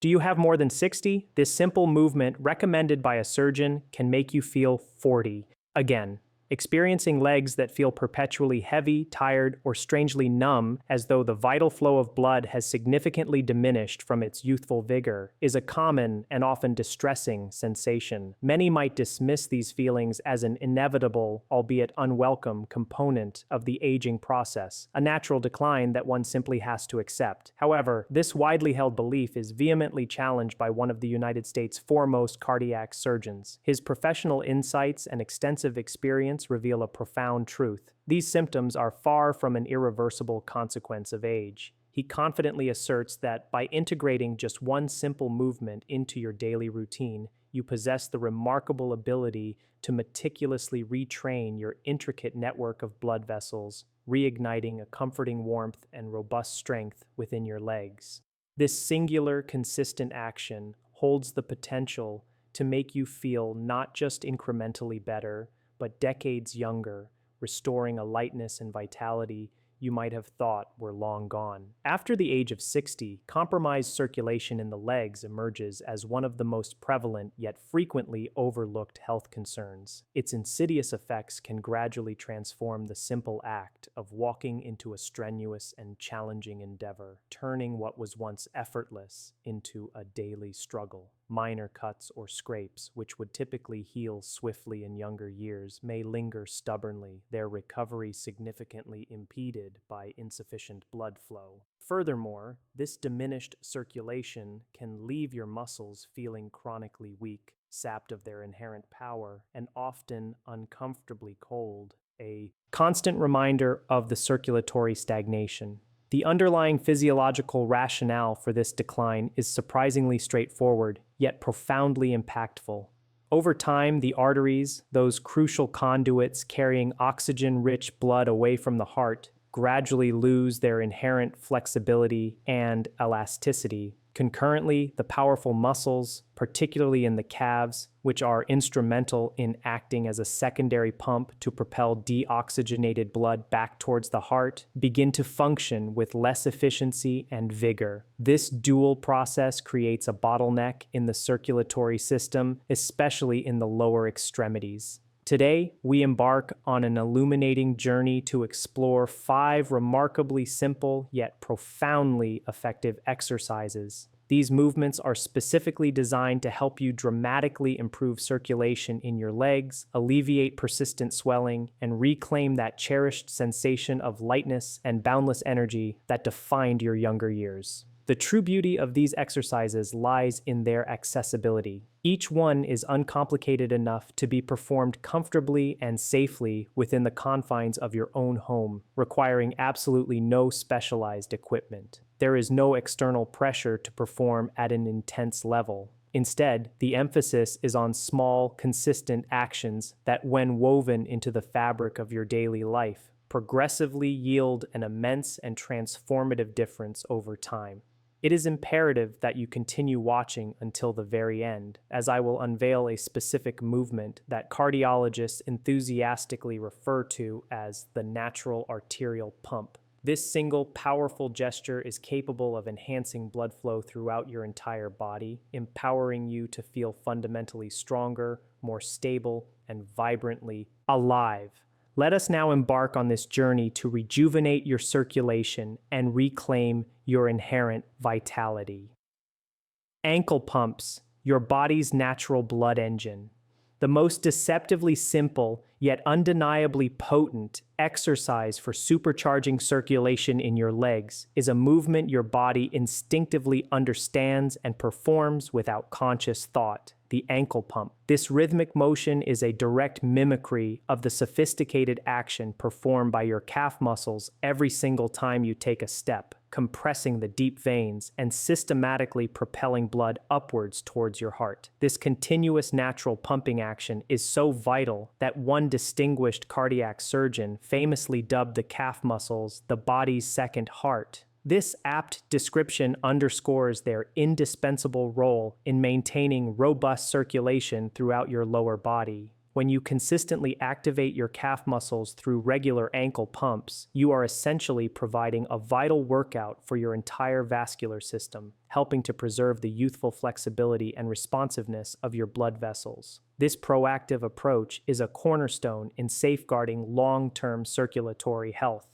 Do you have more than 60? This simple movement, recommended by a surgeon, can make you feel 40. Again, experiencing legs that feel perpetually heavy, tired, or strangely numb, as though the vital flow of blood has significantly diminished from its youthful vigor, is a common and often distressing sensation. Many might dismiss these feelings as an inevitable, albeit unwelcome, component of the aging process, a natural decline that one simply has to accept. However, this widely held belief is vehemently challenged by one of the United States' foremost cardiac surgeons. His professional insights and extensive experience reveal a profound truth. These symptoms are far from an irreversible consequence of age. He confidently asserts that by integrating just one simple movement into your daily routine, you possess the remarkable ability to meticulously retrain your intricate network of blood vessels, reigniting a comforting warmth and robust strength within your legs. This singular, consistent action holds the potential to make you feel not just incrementally better, but decades younger, restoring a lightness and vitality you might have thought were long gone. After the age of 60, compromised circulation in the legs emerges as one of the most prevalent yet frequently overlooked health concerns. Its insidious effects can gradually transform the simple act of walking into a strenuous and challenging endeavor, turning what was once effortless into a daily struggle. Minor cuts or scrapes, which would typically heal swiftly in younger years, may linger stubbornly, their recovery significantly impeded by insufficient blood flow. Furthermore, this diminished circulation can leave your muscles feeling chronically weak, sapped of their inherent power, and often uncomfortably cold, a constant reminder of the circulatory stagnation. The underlying physiological rationale for this decline is surprisingly straightforward, yet profoundly impactful. Over time, the arteries, those crucial conduits carrying oxygen-rich blood away from the heart, gradually lose their inherent flexibility and elasticity. Concurrently, the powerful muscles, particularly in the calves, which are instrumental in acting as a secondary pump to propel deoxygenated blood back towards the heart, begin to function with less efficiency and vigor. This dual process creates a bottleneck in the circulatory system, especially in the lower extremities. Today, we embark on an illuminating journey to explore 5 remarkably simple yet profoundly effective exercises. These movements are specifically designed to help you dramatically improve circulation in your legs, alleviate persistent swelling, and reclaim that cherished sensation of lightness and boundless energy that defined your younger years. The true beauty of these exercises lies in their accessibility. Each one is uncomplicated enough to be performed comfortably and safely within the confines of your own home, requiring absolutely no specialized equipment. There is no external pressure to perform at an intense level. Instead, the emphasis is on small, consistent actions that, when woven into the fabric of your daily life, progressively yield an immense and transformative difference over time. It is imperative that you continue watching until the very end, as I will unveil a specific movement that cardiologists enthusiastically refer to as the natural arterial pump. This single, powerful gesture is capable of enhancing blood flow throughout your entire body, empowering you to feel fundamentally stronger, more stable, and vibrantly alive. Let us now embark on this journey to rejuvenate your circulation and reclaim your inherent vitality. Ankle pumps, your body's natural blood engine. The most deceptively simple, yet undeniably potent exercise for supercharging circulation in your legs is a movement your body instinctively understands and performs without conscious thought. The ankle pump. This rhythmic motion is a direct mimicry of the sophisticated action performed by your calf muscles every single time you take a step, compressing the deep veins and systematically propelling blood upwards towards your heart. This continuous natural pumping action is so vital that one distinguished cardiac surgeon famously dubbed the calf muscles the body's second heart. This apt description underscores their indispensable role in maintaining robust circulation throughout your lower body. When you consistently activate your calf muscles through regular ankle pumps, you are essentially providing a vital workout for your entire vascular system, helping to preserve the youthful flexibility and responsiveness of your blood vessels. This proactive approach is a cornerstone in safeguarding long-term circulatory health.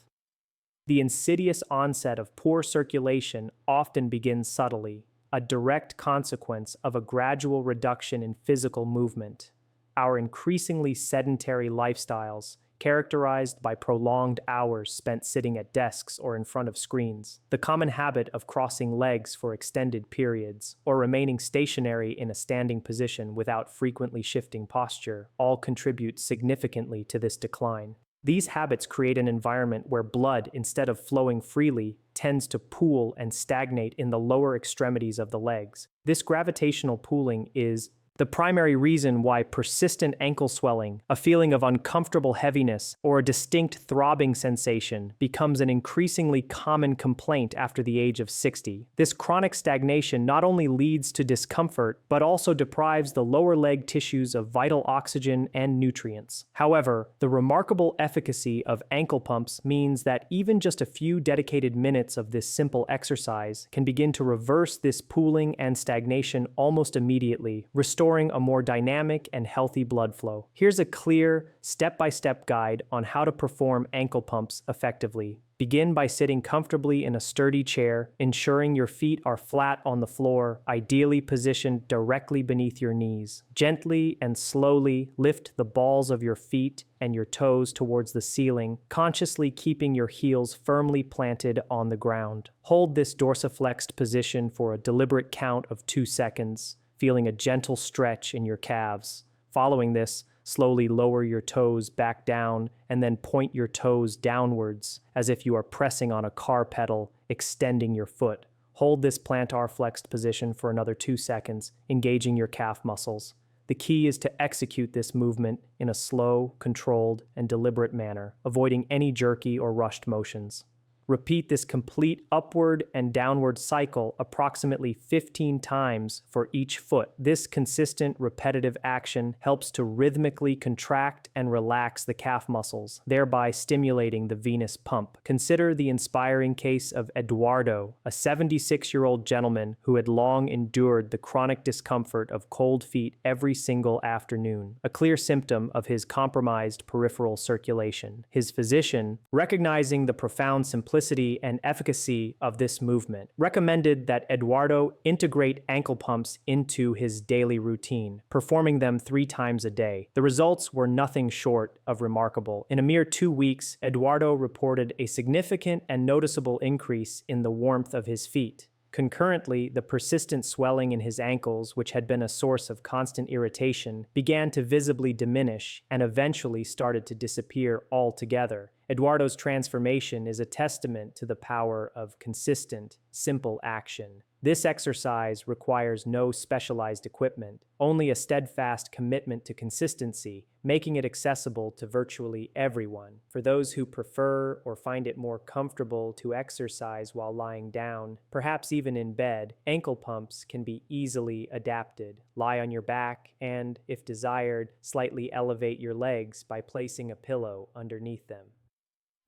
The insidious onset of poor circulation often begins subtly, a direct consequence of a gradual reduction in physical movement. Our increasingly sedentary lifestyles, characterized by prolonged hours spent sitting at desks or in front of screens, the common habit of crossing legs for extended periods, or remaining stationary in a standing position without frequently shifting posture, all contribute significantly to this decline. These habits create an environment where blood, instead of flowing freely, tends to pool and stagnate in the lower extremities of the legs. This gravitational pooling is the primary reason why persistent ankle swelling, a feeling of uncomfortable heaviness, or a distinct throbbing sensation becomes an increasingly common complaint after the age of 60. This chronic stagnation not only leads to discomfort, but also deprives the lower leg tissues of vital oxygen and nutrients. However, the remarkable efficacy of ankle pumps means that even just a few dedicated minutes of this simple exercise can begin to reverse this pooling and stagnation almost immediately, restoring a more dynamic and healthy blood flow. Here's a clear, step-by-step guide on how to perform ankle pumps effectively. Begin by sitting comfortably in a sturdy chair, ensuring your feet are flat on the floor, ideally positioned directly beneath your knees. Gently and slowly lift the balls of your feet and your toes towards the ceiling, consciously keeping your heels firmly planted on the ground. Hold this dorsiflexed position for a deliberate count of 2 seconds, feeling a gentle stretch in your calves. Following this, slowly lower your toes back down and then point your toes downwards as if you are pressing on a car pedal, extending your foot. Hold this plantar flexed position for another 2 seconds, engaging your calf muscles. The key is to execute this movement in a slow, controlled, and deliberate manner, avoiding any jerky or rushed motions. Repeat this complete upward and downward cycle approximately 15 times for each foot. This consistent, repetitive action helps to rhythmically contract and relax the calf muscles, thereby stimulating the venous pump. Consider the inspiring case of Eduardo, a 76-year-old gentleman who had long endured the chronic discomfort of cold feet every single afternoon, a clear symptom of his compromised peripheral circulation. His physician, recognizing the profound simplicity and efficacy of this movement, recommended that Eduardo integrate ankle pumps into his daily routine, performing them 3 times a day. The results were nothing short of remarkable. In a mere 2 weeks, Eduardo reported a significant and noticeable increase in the warmth of his feet. Concurrently, the persistent swelling in his ankles, which had been a source of constant irritation, began to visibly diminish and eventually started to disappear altogether. Eduardo's transformation is a testament to the power of consistent, simple action. This exercise requires no specialized equipment, only a steadfast commitment to consistency, making it accessible to virtually everyone. For those who prefer or find it more comfortable to exercise while lying down, perhaps even in bed, ankle pumps can be easily adapted. Lie on your back and, if desired, slightly elevate your legs by placing a pillow underneath them.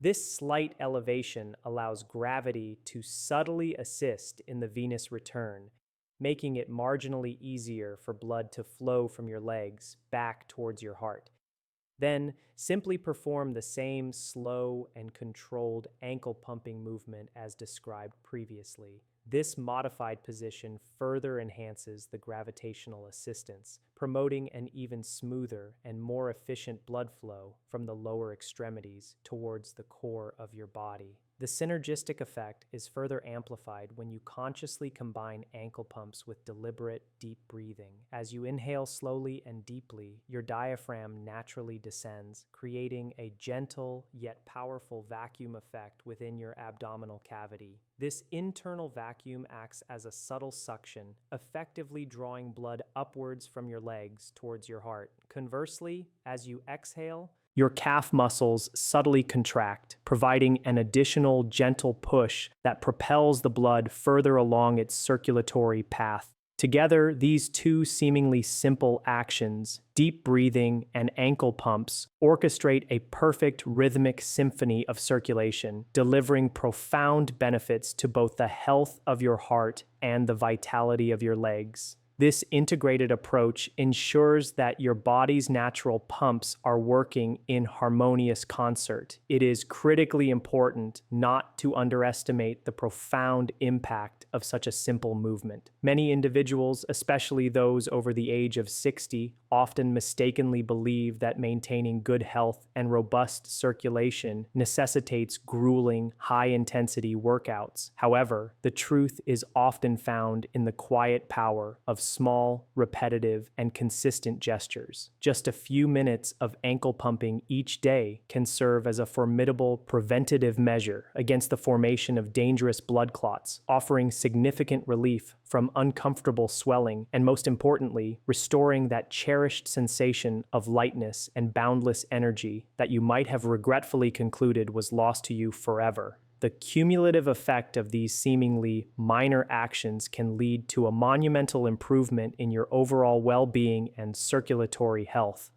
This slight elevation allows gravity to subtly assist in the venous return, making it marginally easier for blood to flow from your legs back towards your heart. Then, simply perform the same slow and controlled ankle pumping movement as described previously. This modified position further enhances the gravitational assistance, promoting an even smoother and more efficient blood flow from the lower extremities towards the core of your body. The synergistic effect is further amplified when you consciously combine ankle pumps with deliberate, deep breathing. As you inhale slowly and deeply, your diaphragm naturally descends, creating a gentle yet powerful vacuum effect within your abdominal cavity. This internal vacuum acts as a subtle suction, effectively drawing blood upwards from your legs towards your heart. Conversely, as you exhale, your calf muscles subtly contract, providing an additional gentle push that propels the blood further along its circulatory path. Together, these two seemingly simple actions, deep breathing and ankle pumps, orchestrate a perfect rhythmic symphony of circulation, delivering profound benefits to both the health of your heart and the vitality of your legs. This integrated approach ensures that your body's natural pumps are working in harmonious concert. It is critically important not to underestimate the profound impact of such a simple movement. Many individuals, especially those over the age of 60, often mistakenly believe that maintaining good health and robust circulation necessitates grueling, high-intensity workouts. However, the truth is often found in the quiet power of small, repetitive, and consistent gestures. Just a few minutes of ankle pumping each day can serve as a formidable preventative measure against the formation of dangerous blood clots, offering significant relief from uncomfortable swelling and, most importantly, restoring that cherished sensation of lightness and boundless energy that you might have regretfully concluded was lost to you forever. The cumulative effect of these seemingly minor actions can lead to a monumental improvement in your overall well-being and circulatory health.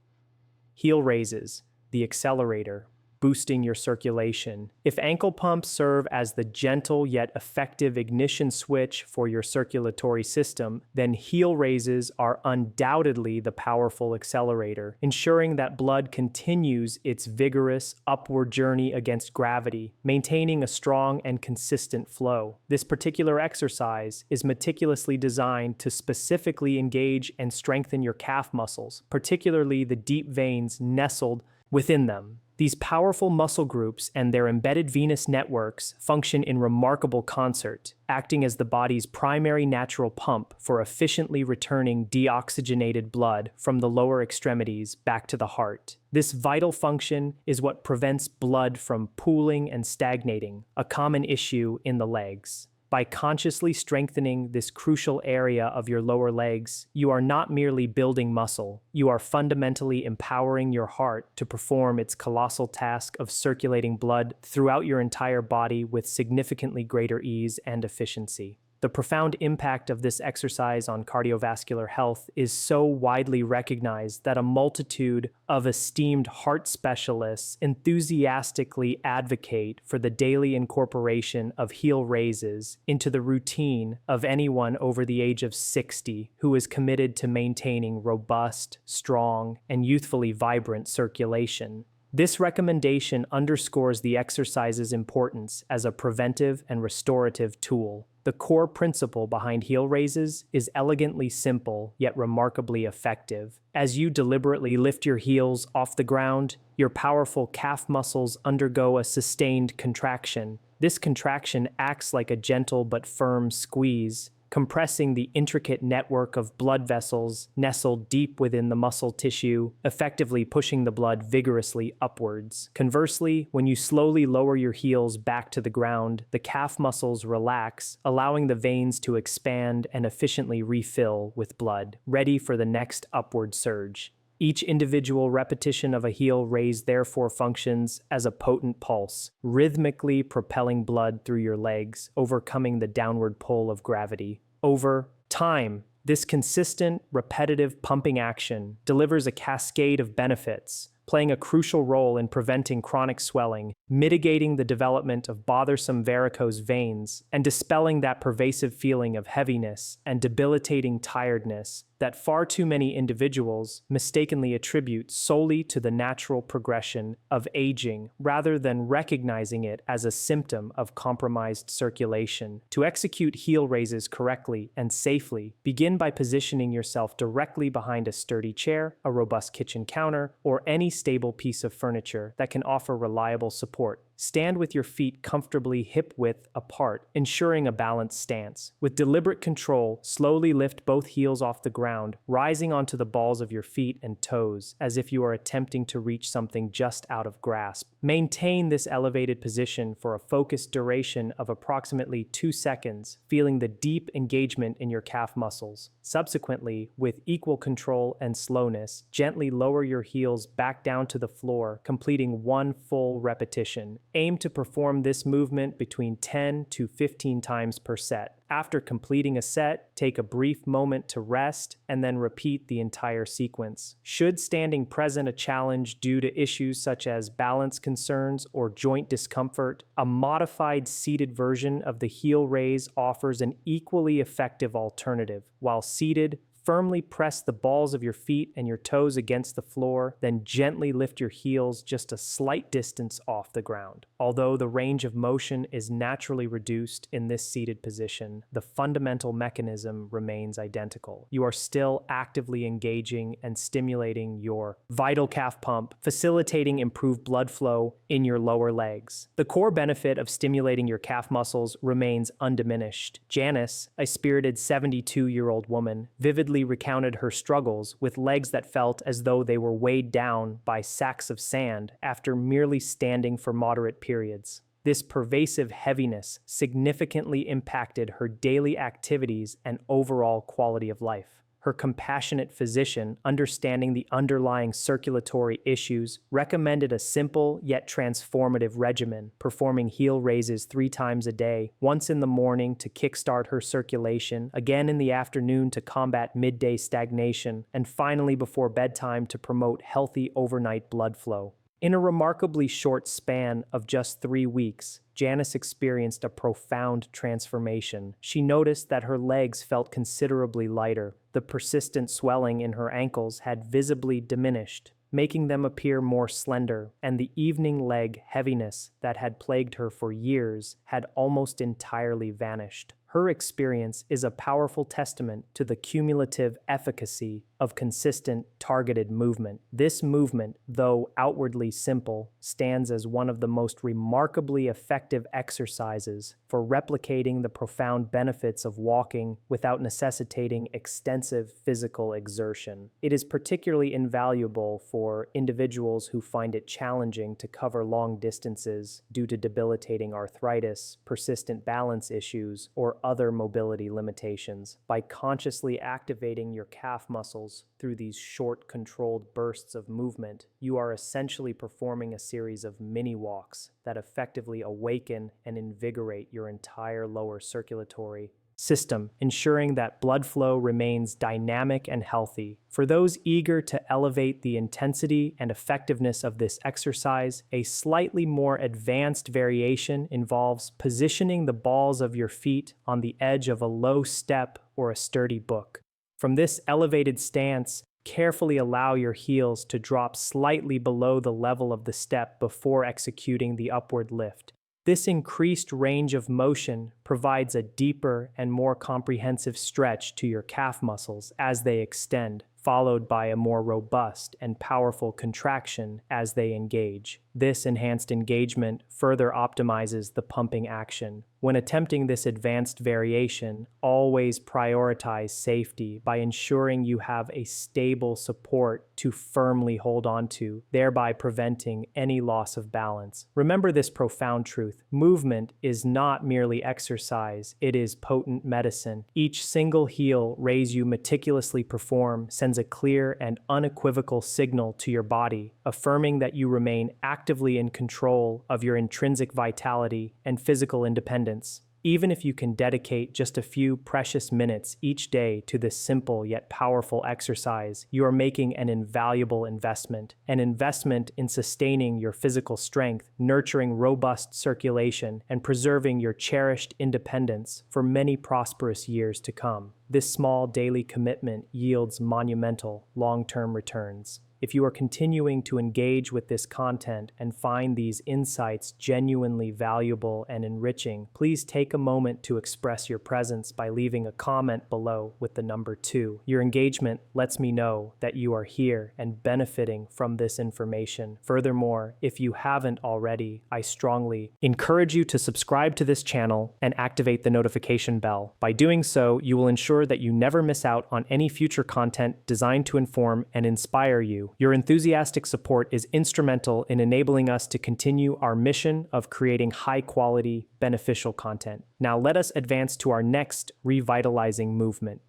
Heel raises, the accelerator, boosting your circulation. If ankle pumps serve as the gentle yet effective ignition switch for your circulatory system, then heel raises are undoubtedly the powerful accelerator, ensuring that blood continues its vigorous upward journey against gravity, maintaining a strong and consistent flow. This particular exercise is meticulously designed to specifically engage and strengthen your calf muscles, particularly the deep veins nestled within them. These powerful muscle groups and their embedded venous networks function in remarkable concert, acting as the body's primary natural pump for efficiently returning deoxygenated blood from the lower extremities back to the heart. This vital function is what prevents blood from pooling and stagnating, a common issue in the legs. By consciously strengthening this crucial area of your lower legs, you are not merely building muscle, you are fundamentally empowering your heart to perform its colossal task of circulating blood throughout your entire body with significantly greater ease and efficiency. The profound impact of this exercise on cardiovascular health is so widely recognized that a multitude of esteemed heart specialists enthusiastically advocate for the daily incorporation of heel raises into the routine of anyone over the age of 60 who is committed to maintaining robust, strong, and youthfully vibrant circulation. This recommendation underscores the exercise's importance as a preventive and restorative tool. The core principle behind heel raises is elegantly simple, yet remarkably effective. As you deliberately lift your heels off the ground, your powerful calf muscles undergo a sustained contraction. This contraction acts like a gentle but firm squeeze, compressing the intricate network of blood vessels nestled deep within the muscle tissue, effectively pushing the blood vigorously upwards. Conversely, when you slowly lower your heels back to the ground, the calf muscles relax, allowing the veins to expand and efficiently refill with blood, ready for the next upward surge. Each individual repetition of a heel raise therefore functions as a potent pulse, rhythmically propelling blood through your legs, overcoming the downward pull of gravity. Over time, this consistent, repetitive pumping action delivers a cascade of benefits, playing a crucial role in preventing chronic swelling, mitigating the development of bothersome varicose veins, and dispelling that pervasive feeling of heaviness and debilitating tiredness that far too many individuals mistakenly attribute solely to the natural progression of aging rather than recognizing it as a symptom of compromised circulation. To execute heel raises correctly and safely, begin by positioning yourself directly behind a sturdy chair, a robust kitchen counter, or any stable piece of furniture that can offer reliable support. Stand with your feet comfortably hip-width apart, ensuring a balanced stance. With deliberate control, slowly lift both heels off the ground, rising onto the balls of your feet and toes, as if you are attempting to reach something just out of grasp. Maintain this elevated position for a focused duration of approximately 2 seconds, feeling the deep engagement in your calf muscles. Subsequently, with equal control and slowness, gently lower your heels back down to the floor, completing one full repetition. Aim to perform this movement between 10 to 15 times per set. After completing a set, take a brief moment to rest and then repeat the entire sequence. Should standing present a challenge due to issues such as balance concerns or joint discomfort, a modified seated version of the heel raise offers an equally effective alternative. While seated, firmly press the balls of your feet and your toes against the floor, then gently lift your heels just a slight distance off the ground. Although the range of motion is naturally reduced in this seated position, the fundamental mechanism remains identical. You are still actively engaging and stimulating your vital calf pump, facilitating improved blood flow in your lower legs. The core benefit of stimulating your calf muscles remains undiminished. Janice, a spirited 72-year-old woman, vividly recounted her struggles with legs that felt as though they were weighed down by sacks of sand after merely standing for moderate periods. This pervasive heaviness significantly impacted her daily activities and overall quality of life. Her compassionate physician, understanding the underlying circulatory issues, recommended a simple yet transformative regimen, performing heel raises 3 times a day, once in the morning to kickstart her circulation, again in the afternoon to combat midday stagnation, and finally before bedtime to promote healthy overnight blood flow. In a remarkably short span of just 3 weeks, Janice experienced a profound transformation. She noticed that her legs felt considerably lighter. The persistent swelling in her ankles had visibly diminished, making them appear more slender, and the evening leg heaviness that had plagued her for years had almost entirely vanished. Her experience is a powerful testament to the cumulative efficacy of consistent, targeted movement. This movement, though outwardly simple, stands as one of the most remarkably effective exercises for replicating the profound benefits of walking without necessitating extensive physical exertion. It is particularly invaluable for individuals who find it challenging to cover long distances due to debilitating arthritis, persistent balance issues, or other mobility limitations. By consciously activating your calf muscles through these short, controlled bursts of movement, you are essentially performing a series of mini walks that effectively awaken and invigorate your entire lower circulatory system, ensuring that blood flow remains dynamic and healthy. For those eager to elevate the intensity and effectiveness of this exercise, a slightly more advanced variation involves positioning the balls of your feet on the edge of a low step or a sturdy book. From this elevated stance, carefully allow your heels to drop slightly below the level of the step before executing the upward lift. This increased range of motion provides a deeper and more comprehensive stretch to your calf muscles as they extend, followed by a more robust and powerful contraction as they engage. This enhanced engagement further optimizes the pumping action. When attempting this advanced variation, always prioritize safety by ensuring you have a stable support to firmly hold onto, thereby preventing any loss of balance. Remember this profound truth: movement is not merely exercise, it is potent medicine. Each single heel raise you meticulously perform sends a clear and unequivocal signal to your body, affirming that you remain actively in control of your intrinsic vitality and physical independence. Even if you can dedicate just a few precious minutes each day to this simple yet powerful exercise, you are making an invaluable investment. An investment in sustaining your physical strength, nurturing robust circulation, and preserving your cherished independence for many prosperous years to come. This small daily commitment yields monumental long-term returns. If you are continuing to engage with this content and find these insights genuinely valuable and enriching, please take a moment to express your presence by leaving a comment below with the number 2. Your engagement lets me know that you are here and benefiting from this information. Furthermore, if you haven't already, I strongly encourage you to subscribe to this channel and activate the notification bell. By doing so, you will ensure that you never miss out on any future content designed to inform and inspire you. Your enthusiastic support is instrumental in enabling us to continue our mission of creating high-quality, beneficial content. Now let us advance to our next revitalizing movement: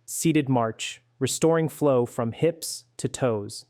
seated march, restoring flow from hips to toes.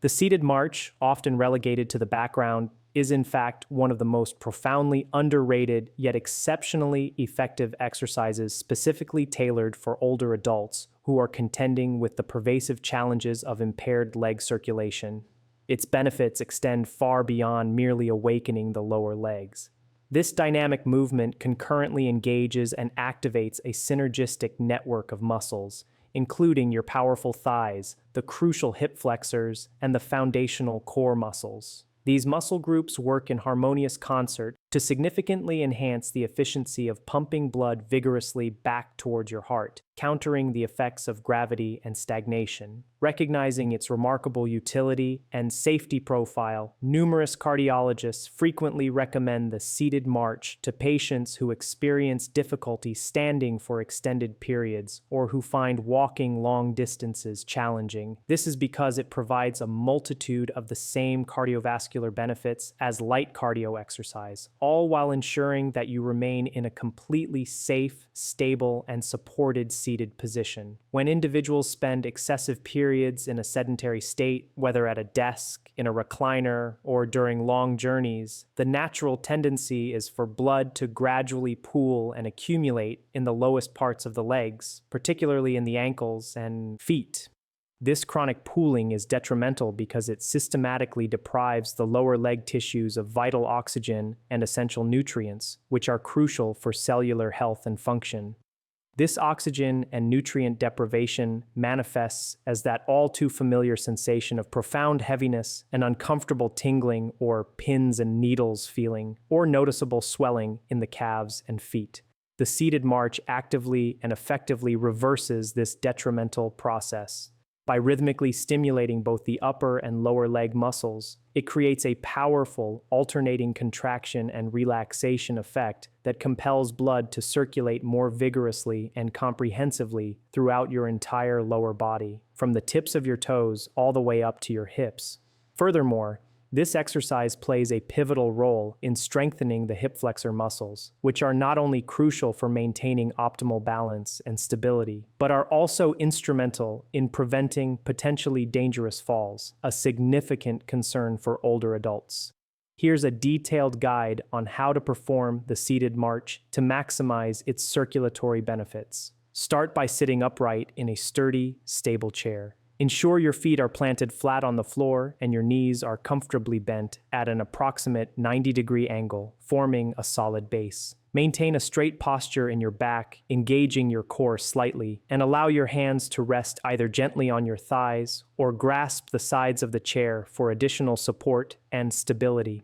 The seated march, often relegated to the background, is in fact one of the most profoundly underrated yet exceptionally effective exercises specifically tailored for older adults who are contending with the pervasive challenges of impaired leg circulation. Its benefits extend far beyond merely awakening the lower legs. This dynamic movement concurrently engages and activates a synergistic network of muscles, including your powerful thighs, the crucial hip flexors, and the foundational core muscles. These muscle groups work in harmonious concert to significantly enhance the efficiency of pumping blood vigorously back towards your heart, countering the effects of gravity and stagnation. Recognizing its remarkable utility and safety profile, numerous cardiologists frequently recommend the seated march to patients who experience difficulty standing for extended periods or who find walking long distances challenging. This is because it provides a multitude of the same cardiovascular benefits as light cardio exercise, all while ensuring that you remain in a completely safe, stable, and supported seated position. When individuals spend excessive periods in a sedentary state, whether at a desk, in a recliner, or during long journeys, the natural tendency is for blood to gradually pool and accumulate in the lowest parts of the legs, particularly in the ankles and feet. This chronic pooling is detrimental because it systematically deprives the lower leg tissues of vital oxygen and essential nutrients, which are crucial for cellular health and function. This oxygen and nutrient deprivation manifests as that all too familiar sensation of profound heaviness, an uncomfortable tingling or pins and needles feeling, or noticeable swelling in the calves and feet. The seated march actively and effectively reverses this detrimental process. By rhythmically stimulating both the upper and lower leg muscles, it creates a powerful alternating contraction and relaxation effect that compels blood to circulate more vigorously and comprehensively throughout your entire lower body, from the tips of your toes all the way up to your hips. Furthermore, this exercise plays a pivotal role in strengthening the hip flexor muscles, which are not only crucial for maintaining optimal balance and stability, but are also instrumental in preventing potentially dangerous falls, a significant concern for older adults. Here's a detailed guide on how to perform the seated march to maximize its circulatory benefits. Start by sitting upright in a sturdy, stable chair. Ensure your feet are planted flat on the floor and your knees are comfortably bent at an approximate 90-degree angle, forming a solid base. Maintain a straight posture in your back, engaging your core slightly, and allow your hands to rest either gently on your thighs or grasp the sides of the chair for additional support and stability.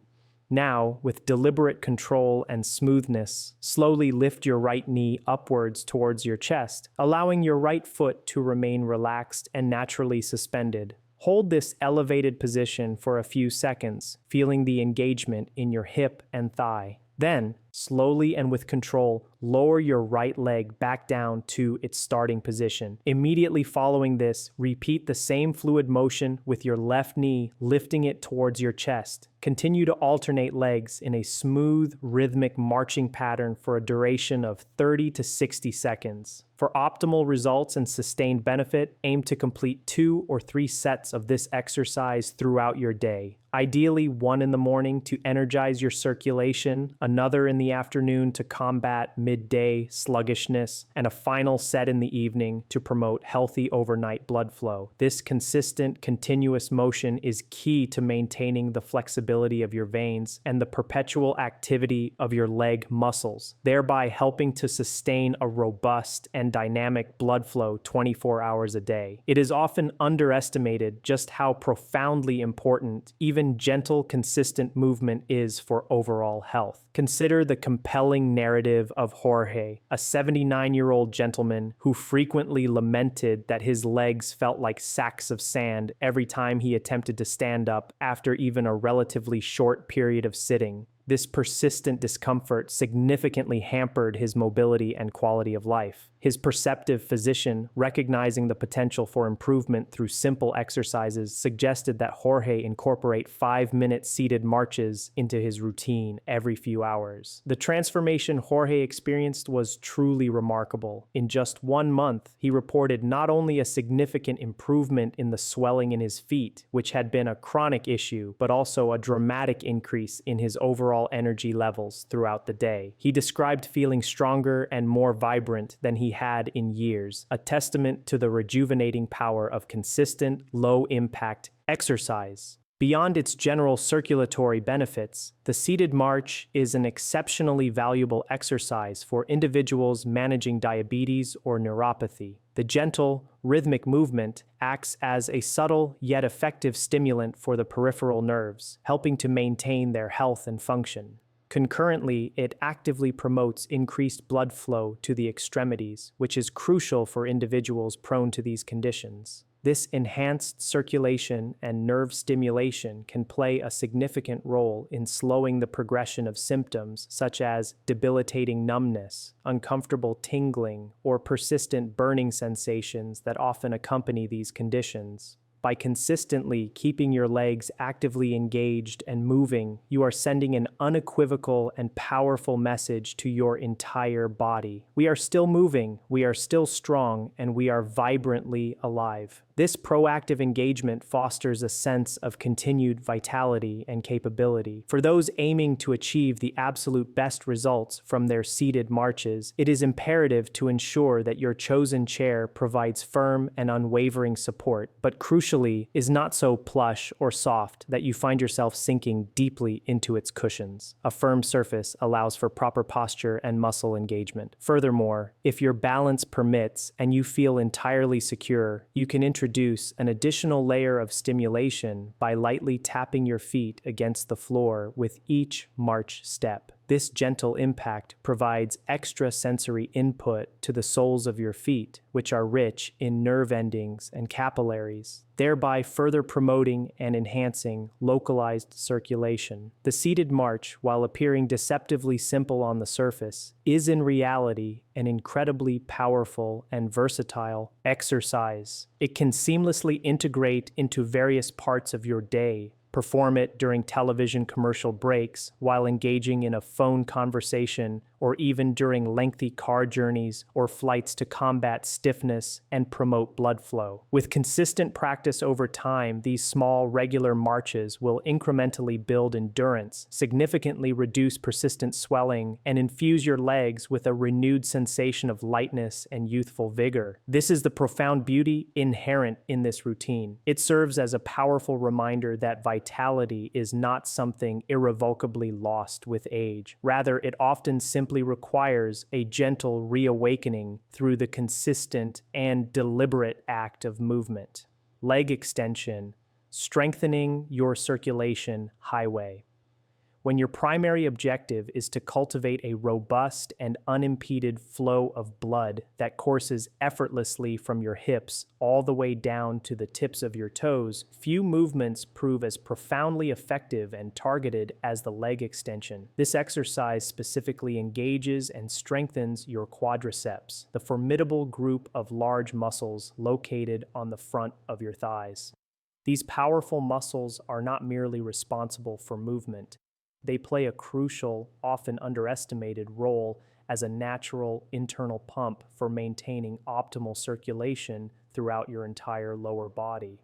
Now, with deliberate control and smoothness, slowly lift your right knee upwards towards your chest, allowing your right foot to remain relaxed and naturally suspended. Hold this elevated position for a few seconds, feeling the engagement in your hip and thigh. Then, slowly and with control, lower your right leg back down to its starting position. Immediately following this, repeat the same fluid motion with your left knee, lifting it towards your chest. Continue to alternate legs in a smooth, rhythmic marching pattern for a duration of 30 to 60 seconds. For optimal results and sustained benefit, aim to complete 2 or 3 sets of this exercise throughout your day. Ideally, one in the morning to energize your circulation, another in the afternoon to combat midday sluggishness, and a final set in the evening to promote healthy overnight blood flow. This consistent, continuous motion is key to maintaining the flexibility of your veins and the perpetual activity of your leg muscles, thereby helping to sustain a robust and dynamic blood flow 24 hours a day. It is often underestimated just how profoundly important even gentle, consistent movement is for overall health. Consider the compelling narrative of Jorge, a 79-year-old gentleman who frequently lamented that his legs felt like sacks of sand every time he attempted to stand up after even a relatively short period of sitting. This persistent discomfort significantly hampered his mobility and quality of life. His perceptive physician, recognizing the potential for improvement through simple exercises, suggested that Jorge incorporate 5-minute seated marches into his routine every few hours. The transformation Jorge experienced was truly remarkable. In just 1 month, he reported not only a significant improvement in the swelling in his feet, which had been a chronic issue, but also a dramatic increase in his overall energy levels throughout the day. He described feeling stronger and more vibrant than he had in years, a testament to the rejuvenating power of consistent, low-impact exercise. Beyond its general circulatory benefits, the seated march is an exceptionally valuable exercise for individuals managing diabetes or neuropathy. The gentle, rhythmic movement acts as a subtle yet effective stimulant for the peripheral nerves, helping to maintain their health and function. Concurrently, it actively promotes increased blood flow to the extremities, which is crucial for individuals prone to these conditions. This enhanced circulation and nerve stimulation can play a significant role in slowing the progression of symptoms such as debilitating numbness, uncomfortable tingling, or persistent burning sensations that often accompany these conditions. By consistently keeping your legs actively engaged and moving, you are sending an unequivocal and powerful message to your entire body. We are still moving, we are still strong, and we are vibrantly alive. This proactive engagement fosters a sense of continued vitality and capability. For those aiming to achieve the absolute best results from their seated marches, it is imperative to ensure that your chosen chair provides firm and unwavering support, but crucially, is not so plush or soft that you find yourself sinking deeply into its cushions. A firm surface allows for proper posture and muscle engagement. Furthermore, if your balance permits and you feel entirely secure, you can introduce an additional layer of stimulation by lightly tapping your feet against the floor with each march step. This gentle impact provides extra sensory input to the soles of your feet, which are rich in nerve endings and capillaries, thereby further promoting and enhancing localized circulation. The seated march, while appearing deceptively simple on the surface, is in reality an incredibly powerful and versatile exercise. It can seamlessly integrate into various parts of your day. Perform it during television commercial breaks, while engaging in a phone conversation, or even during lengthy car journeys or flights to combat stiffness and promote blood flow. With consistent practice over time, these small, regular marches will incrementally build endurance, significantly reduce persistent swelling, and infuse your legs with a renewed sensation of lightness and youthful vigor. This is the profound beauty inherent in this routine. It serves as a powerful reminder that vitality is not something irrevocably lost with age. Rather, it often simply requires a gentle reawakening through the consistent and deliberate act of movement. Leg extension, strengthening your circulation highway. When your primary objective is to cultivate a robust and unimpeded flow of blood that courses effortlessly from your hips all the way down to the tips of your toes, few movements prove as profoundly effective and targeted as the leg extension. This exercise specifically engages and strengthens your quadriceps, the formidable group of large muscles located on the front of your thighs. These powerful muscles are not merely responsible for movement. They play a crucial, often underestimated role as a natural internal pump for maintaining optimal circulation throughout your entire lower body.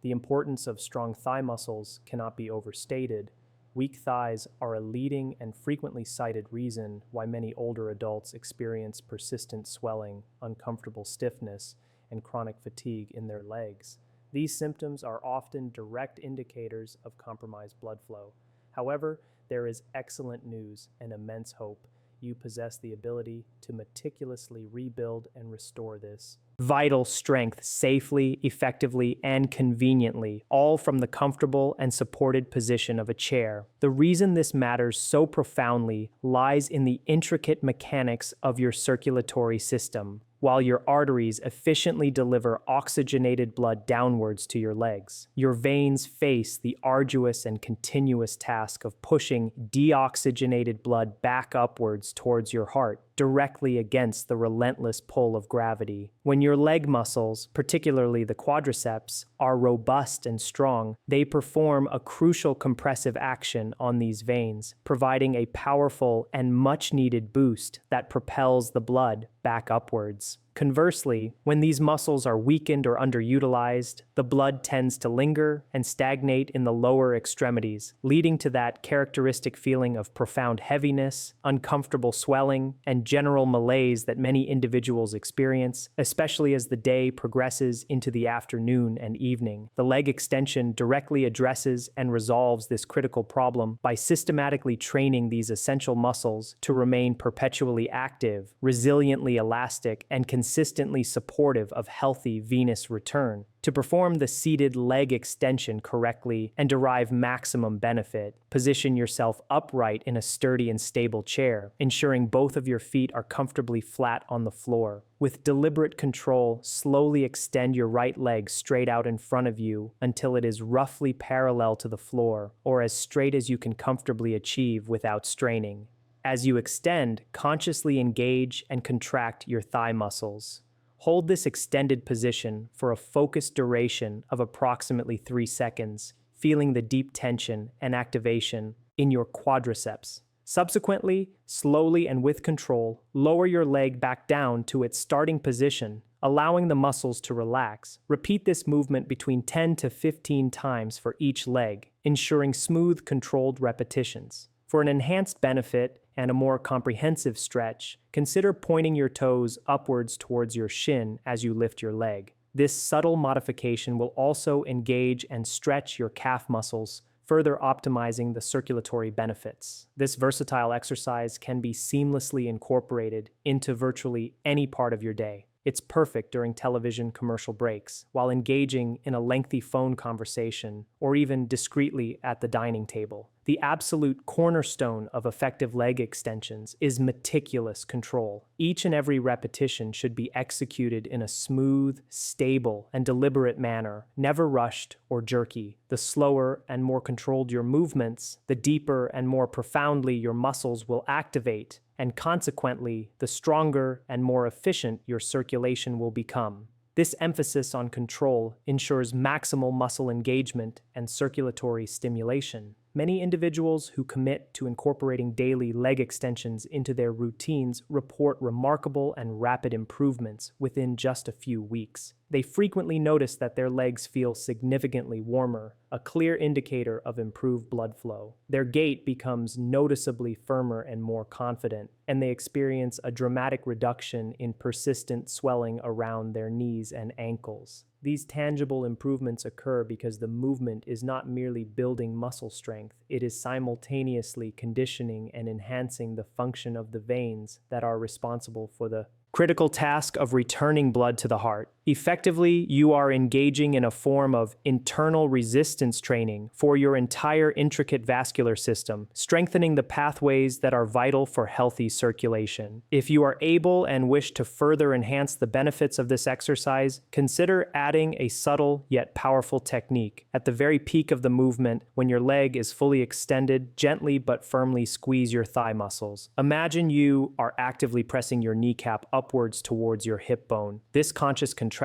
The importance of strong thigh muscles cannot be overstated. Weak thighs are a leading and frequently cited reason why many older adults experience persistent swelling, uncomfortable stiffness, and chronic fatigue in their legs. These symptoms are often direct indicators of compromised blood flow. However, there is excellent news and immense hope. You possess the ability to meticulously rebuild and restore this vital strength safely, effectively, and conveniently, all from the comfortable and supported position of a chair. The reason this matters so profoundly lies in the intricate mechanics of your circulatory system, while your arteries efficiently deliver oxygenated blood downwards to your legs. Your veins face the arduous and continuous task of pushing deoxygenated blood back upwards towards your heart. directly against the relentless pull of gravity. When your leg muscles, particularly the quadriceps, are robust and strong, they perform a crucial compressive action on these veins, providing a powerful and much-needed boost that propels the blood back upwards. Conversely, when these muscles are weakened or underutilized, the blood tends to linger and stagnate in the lower extremities, leading to that characteristic feeling of profound heaviness, uncomfortable swelling, and general malaise that many individuals experience, especially as the day progresses into the afternoon and evening. The leg extension directly addresses and resolves this critical problem by systematically training these essential muscles to remain perpetually active, resiliently elastic, and consistently supportive of healthy venous return. To perform the seated leg extension correctly and derive maximum benefit, position yourself upright in a sturdy and stable chair, ensuring both of your feet are comfortably flat on the floor. With deliberate control, slowly extend your right leg straight out in front of you until it is roughly parallel to the floor, or as straight as you can comfortably achieve without straining. As you extend, consciously engage and contract your thigh muscles. Hold this extended position for a focused duration of approximately 3 seconds, feeling the deep tension and activation in your quadriceps. Subsequently, slowly and with control, lower your leg back down to its starting position, allowing the muscles to relax. Repeat this movement between 10 to 15 times for each leg, ensuring smooth, controlled repetitions. For an enhanced benefit and a more comprehensive stretch, consider pointing your toes upwards towards your shin as you lift your leg. This subtle modification will also engage and stretch your calf muscles, further optimizing the circulatory benefits. This versatile exercise can be seamlessly incorporated into virtually any part of your day. It's perfect during television commercial breaks, while engaging in a lengthy phone conversation, or even discreetly at the dining table. The absolute cornerstone of effective leg extensions is meticulous control. Each and every repetition should be executed in a smooth, stable, and deliberate manner, never rushed or jerky. The slower and more controlled your movements, the deeper and more profoundly your muscles will activate, and consequently, the stronger and more efficient your circulation will become. This emphasis on control ensures maximal muscle engagement and circulatory stimulation. Many individuals who commit to incorporating daily leg extensions into their routines report remarkable and rapid improvements within just a few weeks. They frequently notice that their legs feel significantly warmer, a clear indicator of improved blood flow. Their gait becomes noticeably firmer and more confident, and they experience a dramatic reduction in persistent swelling around their knees and ankles. These tangible improvements occur because the movement is not merely building muscle strength, it is simultaneously conditioning and enhancing the function of the veins that are responsible for the critical task of returning blood to the heart. Effectively, you are engaging in a form of internal resistance training for your entire intricate vascular system, strengthening the pathways that are vital for healthy circulation. If you are able and wish to further enhance the benefits of this exercise, consider adding a subtle yet powerful technique. At the very peak of the movement, when your leg is fully extended, gently but firmly squeeze your thigh muscles. Imagine you are actively pressing your kneecap upwards towards your hip bone. This conscious contraction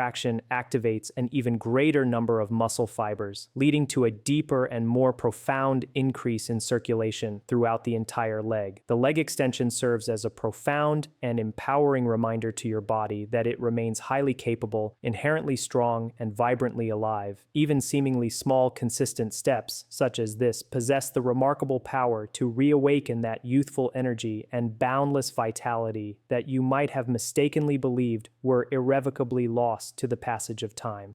activates an even greater number of muscle fibers, leading to a deeper and more profound increase in circulation throughout the entire leg. The leg extension serves as a profound and empowering reminder to your body that it remains highly capable, inherently strong, and vibrantly alive. Even seemingly small, consistent steps, such as this, possess the remarkable power to reawaken that youthful energy and boundless vitality that you might have mistakenly believed were irrevocably lost to the passage of time.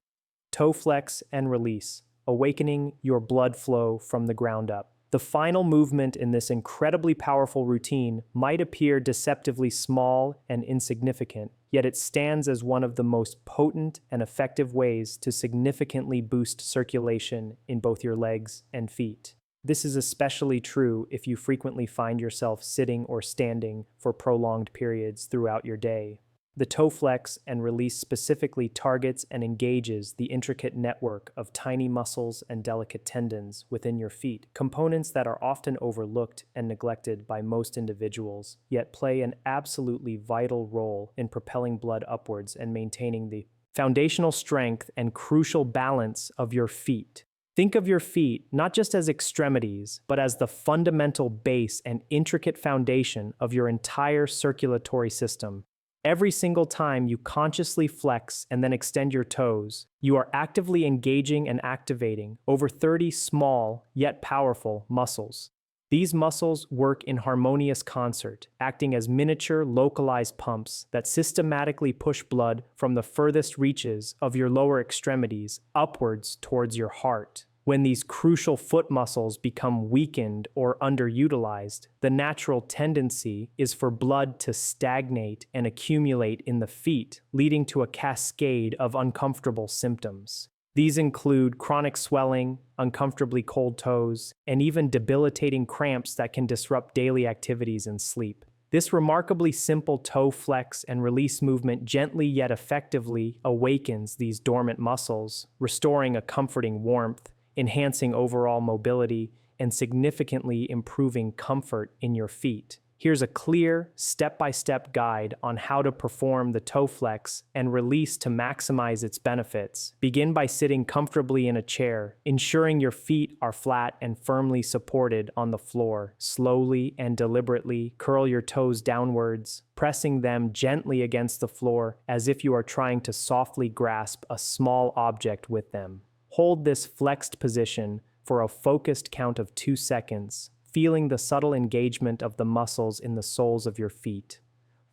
Toe flex and release, awakening your blood flow from the ground up. The final movement in this incredibly powerful routine might appear deceptively small and insignificant, yet it stands as one of the most potent and effective ways to significantly boost circulation in both your legs and feet. This is especially true if you frequently find yourself sitting or standing for prolonged periods throughout your day. The toe flex and release specifically targets and engages the intricate network of tiny muscles and delicate tendons within your feet, components that are often overlooked and neglected by most individuals, yet play an absolutely vital role in propelling blood upwards and maintaining the foundational strength and crucial balance of your feet. Think of your feet not just as extremities, but as the fundamental base and intricate foundation of your entire circulatory system. Every single time you consciously flex and then extend your toes, you are actively engaging and activating over 30 small yet powerful muscles. These muscles work in harmonious concert, acting as miniature localized pumps that systematically push blood from the furthest reaches of your lower extremities upwards towards your heart. When these crucial foot muscles become weakened or underutilized, the natural tendency is for blood to stagnate and accumulate in the feet, leading to a cascade of uncomfortable symptoms. These include chronic swelling, uncomfortably cold toes, and even debilitating cramps that can disrupt daily activities and sleep. This remarkably simple toe flex and release movement gently yet effectively awakens these dormant muscles, restoring a comforting warmth, enhancing overall mobility, and significantly improving comfort in your feet. Here's a clear, step-by-step guide on how to perform the toe flex and release to maximize its benefits. Begin by sitting comfortably in a chair, ensuring your feet are flat and firmly supported on the floor. Slowly and deliberately curl your toes downwards, pressing them gently against the floor as if you are trying to softly grasp a small object with them. Hold this flexed position for a focused count of 2 seconds, feeling the subtle engagement of the muscles in the soles of your feet.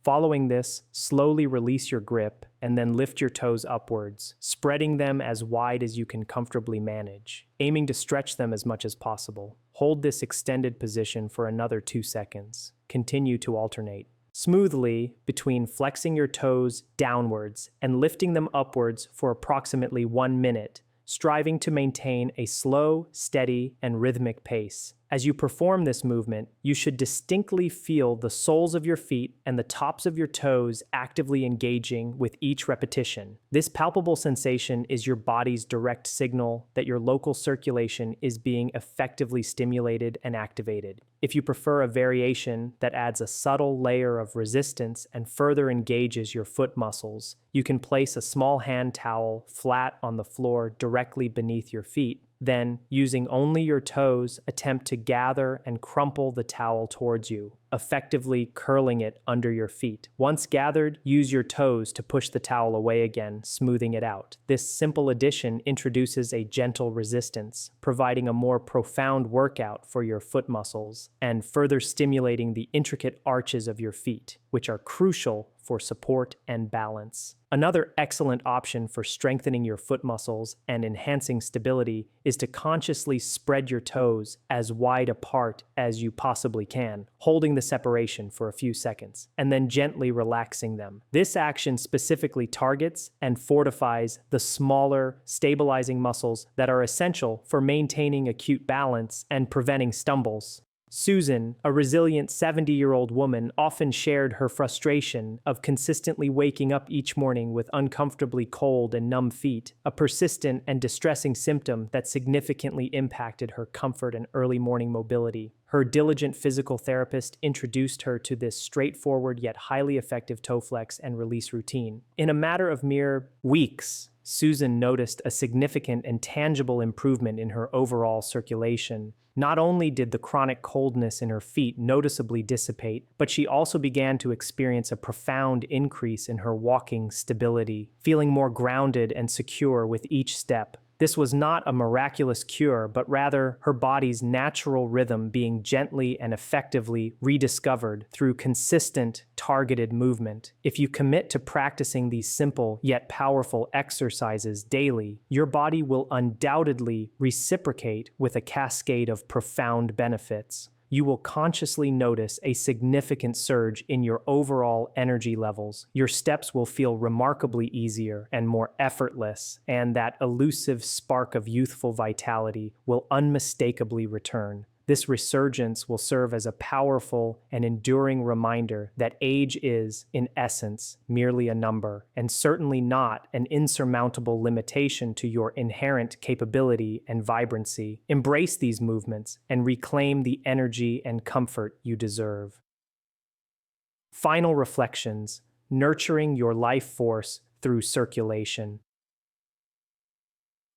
Following this, slowly release your grip and then lift your toes upwards, spreading them as wide as you can comfortably manage, aiming to stretch them as much as possible. Hold this extended position for another 2 seconds. Continue to alternate smoothly between flexing your toes downwards and lifting them upwards for approximately 1 minute, striving to maintain a slow, steady, and rhythmic pace. As you perform this movement, you should distinctly feel the soles of your feet and the tops of your toes actively engaging with each repetition. This palpable sensation is your body's direct signal that your local circulation is being effectively stimulated and activated. If you prefer a variation that adds a subtle layer of resistance and further engages your foot muscles, you can place a small hand towel flat on the floor directly beneath your feet. Then, using only your toes, attempt to gather and crumple the towel towards you, effectively curling it under your feet. Once gathered, use your toes to push the towel away again, smoothing it out. This simple addition introduces a gentle resistance, providing a more profound workout for your foot muscles and further stimulating the intricate arches of your feet, which are crucial for support and balance. Another excellent option for strengthening your foot muscles and enhancing stability is to consciously spread your toes as wide apart as you possibly can, holding the separation for a few seconds, and then gently relaxing them. This action specifically targets and fortifies the smaller, stabilizing muscles that are essential for maintaining acute balance and preventing stumbles. Susan, a resilient 70-year-old woman, often shared her frustration of consistently waking up each morning with uncomfortably cold and numb feet, a persistent and distressing symptom that significantly impacted her comfort and early morning mobility. Her diligent physical therapist introduced her to this straightforward yet highly effective toe flex and release routine. In a matter of mere weeks, Susan noticed a significant and tangible improvement in her overall circulation. Not only did the chronic coldness in her feet noticeably dissipate, but she also began to experience a profound increase in her walking stability, feeling more grounded and secure with each step. This was not a miraculous cure, but rather her body's natural rhythm being gently and effectively rediscovered through consistent, targeted movement. If you commit to practicing these simple yet powerful exercises daily, your body will undoubtedly reciprocate with a cascade of profound benefits. You will consciously notice a significant surge in your overall energy levels. Your steps will feel remarkably easier and more effortless, and that elusive spark of youthful vitality will unmistakably return. This resurgence will serve as a powerful and enduring reminder that age is, in essence, merely a number, and certainly not an insurmountable limitation to your inherent capability and vibrancy. Embrace these movements and reclaim the energy and comfort you deserve. Final reflections: nurturing your life force through circulation.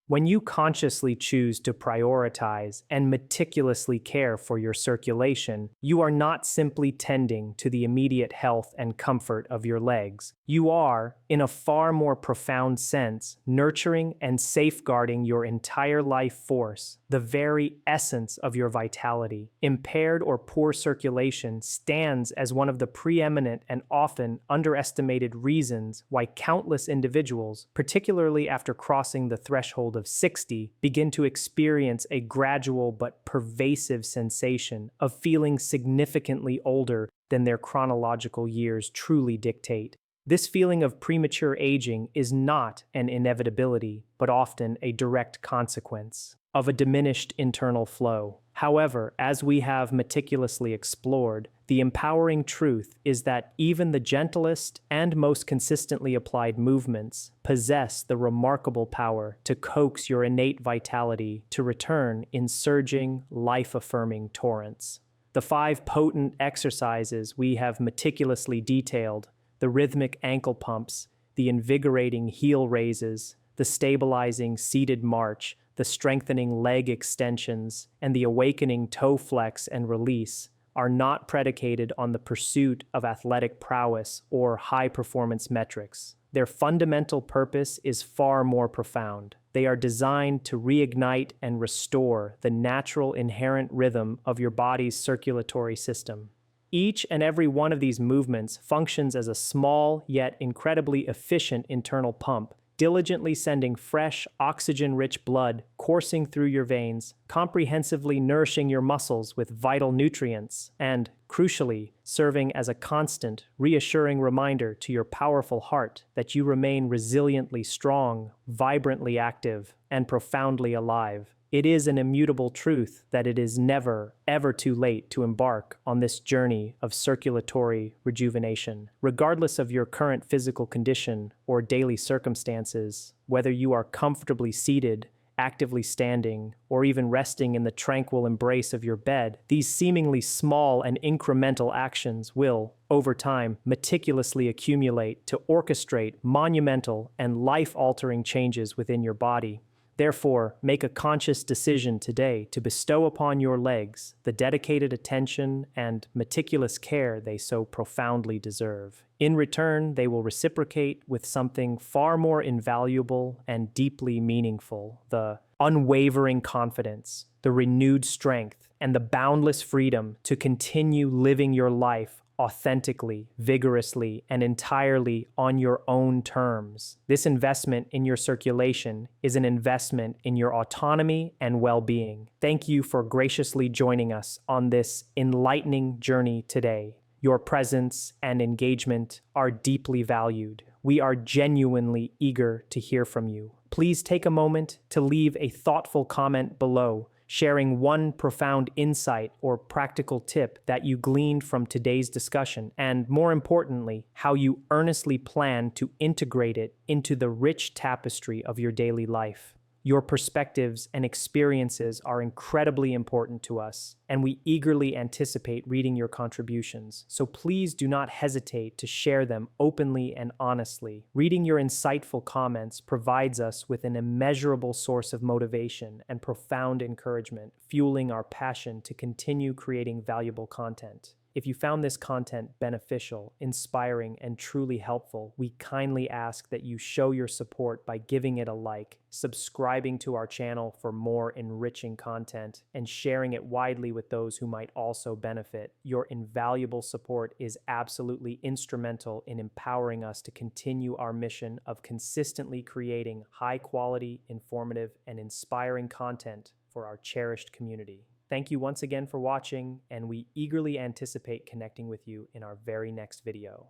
When you consciously choose to prioritize and meticulously care for your circulation, you are not simply tending to the immediate health and comfort of your legs. You are, in a far more profound sense, nurturing and safeguarding your entire life force, the very essence of your vitality. Impaired or poor circulation stands as one of the preeminent and often underestimated reasons why countless individuals, particularly after crossing the threshold of 60, begin to experience a gradual but pervasive sensation of feeling significantly older than their chronological years truly dictate. This feeling of premature aging is not an inevitability, but often a direct consequence of a diminished internal flow. However, as we have meticulously explored, the empowering truth is that even the gentlest and most consistently applied movements possess the remarkable power to coax your innate vitality to return in surging, life-affirming torrents. The 5 potent exercises we have meticulously detailed, the rhythmic ankle pumps, the invigorating heel raises, the stabilizing seated march, the strengthening leg extensions, and the awakening toe flex and release, are not predicated on the pursuit of athletic prowess or high-performance metrics. Their fundamental purpose is far more profound. They are designed to reignite and restore the natural inherent rhythm of your body's circulatory system. Each and every one of these movements functions as a small yet incredibly efficient internal pump, diligently sending fresh, oxygen-rich blood coursing through your veins, comprehensively nourishing your muscles with vital nutrients, and, crucially, serving as a constant, reassuring reminder to your powerful heart that you remain resiliently strong, vibrantly active, and profoundly alive. It is an immutable truth that it is never, ever too late to embark on this journey of circulatory rejuvenation. Regardless of your current physical condition or daily circumstances, whether you are comfortably seated, actively standing, or even resting in the tranquil embrace of your bed, these seemingly small and incremental actions will, over time, meticulously accumulate to orchestrate monumental and life-altering changes within your body. Therefore, make a conscious decision today to bestow upon your legs the dedicated attention and meticulous care they so profoundly deserve. In return, they will reciprocate with something far more invaluable and deeply meaningful: the unwavering confidence, the renewed strength, and the boundless freedom to continue living your life authentically, vigorously, and entirely on your own terms. This investment in your circulation is an investment in your autonomy and well-being. Thank you for graciously joining us on this enlightening journey today. Your presence and engagement are deeply valued. We are genuinely eager to hear from you. Please take a moment to leave a thoughtful comment below, sharing one profound insight or practical tip that you gleaned from today's discussion, and more importantly, how you earnestly plan to integrate it into the rich tapestry of your daily life. Your perspectives and experiences are incredibly important to us, and we eagerly anticipate reading your contributions, so please do not hesitate to share them openly and honestly. Reading your insightful comments provides us with an immeasurable source of motivation and profound encouragement, fueling our passion to continue creating valuable content. If you found this content beneficial, inspiring, and truly helpful, we kindly ask that you show your support by giving it a like, subscribing to our channel for more enriching content, and sharing it widely with those who might also benefit. Your invaluable support is absolutely instrumental in empowering us to continue our mission of consistently creating high-quality, informative, and inspiring content for our cherished community. Thank you once again for watching, and we eagerly anticipate connecting with you in our very next video.